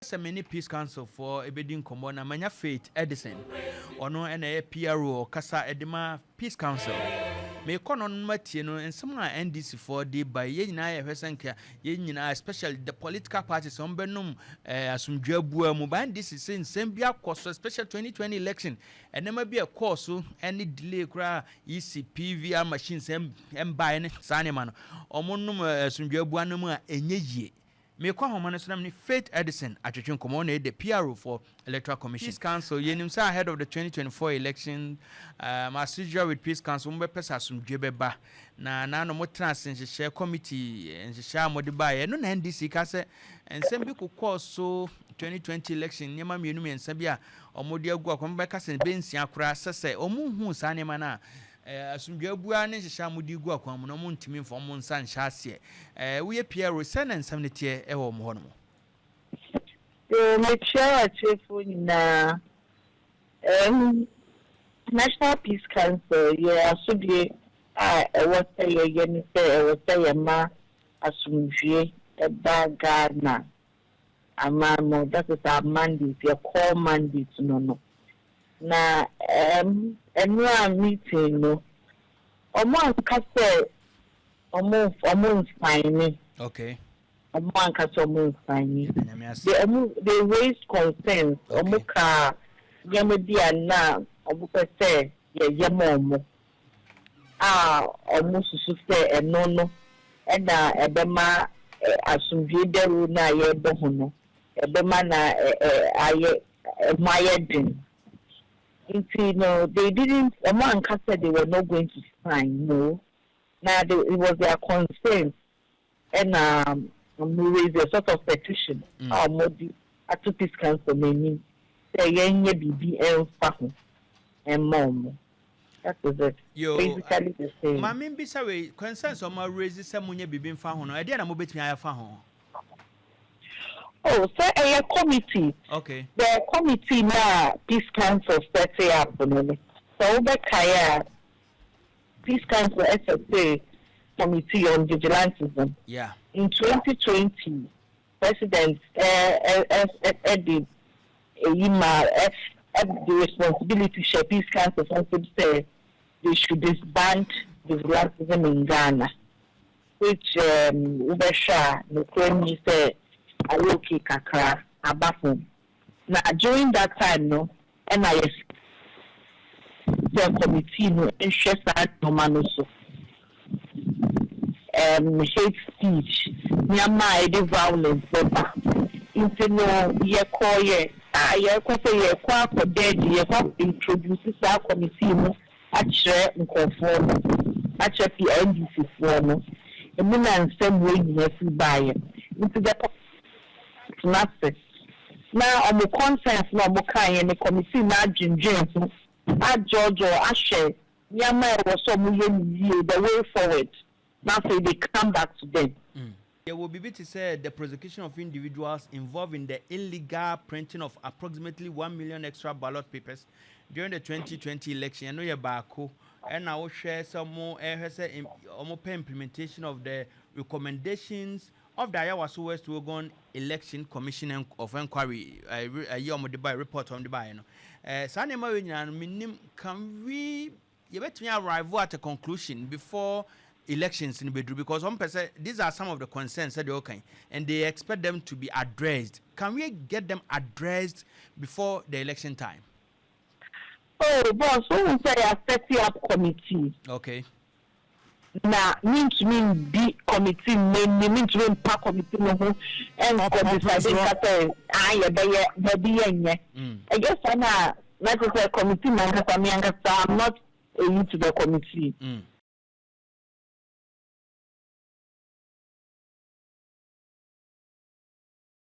So many peace council for ebedin komo na manya Faith Edison ono na PRO kasa edema peace council me kono no matie no ensem a NDC for dey by ye nyina ye hwesenka ye nyina especially the political parties on benum asumdwabu mu ba NDC say nsem bia koso special 2020 election enema bia course any delay kra EC PVR machines buy ne sanema no omonum asumdwabu anum a enye me kwa homa no sonam ni Faith Edison atwetwe komo na the PRO for Electoral Commission. Peace Council yenim say ahead of the 2024 election as usual with Peace Council mbe pesa asumdwe beba na no motra senhye committee enhye amode bae no na NDC ka se ensem bi kokọ so 2020 election nyema mienu mensa bi a omode agu akwamba ka se bensia akura sese omunhu sa nema na asumdwabua ne hyehyɛ amudi gu akwan mu no mo ntimi mfo mo nsa nhya ase we PRO send nsam ne tie e wo mo ho no me chair chief na National Peace Council yeah asubie what say ye ni say what say ma asumdwe ba Ghana amamo that is our mandate your core mandate no na annual meeting no omo anka say omo fine okay omo anka say omo fine they raised concerns omo ka yamedi na omo say yemo omo susu say eno na ebema asumdwe deru na ye bo ho no ebema na aye mayedin. No, they didn't. Among said they were not going to sign. No, now it was their concern, and we raised a sort of petition. Modi at Peace Council meaning say yenye bibi fahu and mom. That was it. Basically the same. Mami bisa we concerns on my raise some munye bibi fahu no. I didn't know between I fahu. Oh, so a committee. Okay. The committee now Peace Council set up. So Kaya Peace Council SSA Committee on Vigilantism. Yeah. In 2020, President Eddie the responsibility share Peace Council say they should disband vigilantism in Ghana, which Ubesha Nukremi said. Awoki kakra abafo na during that time no NIS the committee no interest at no so hate speech nyama ede violence beba into no ye call ye ye ko say ye kwa ko dead ye ko introduce that committee no actually nkonform actually NDC for no e mo na nsem we nyina fi bae into the nothing. Now, on the conference, no Mokai and the committee, not James, at George or Ashe, Yama was so the way forward. Now, say they come back to them. There will be to say the prosecution of individuals involved in the illegal printing of approximately 1 million extra ballot papers during the 2020 election. I know you're back, and I will share some more implementation of the recommendations of the Ayawaso West Oregon Election Commission of Inquiry. I hear on the report on the buy. Can we arrive at a conclusion before elections in Bedru? Because these are some of the concerns that they're okay, and they expect them to be addressed. Can we get them addressed before the election time? Oh, boss, who will say a setting up committee? Okay. Na mean the committee mean to mean park committee no and deciding that I guess I'm not committee man I'm not into the committee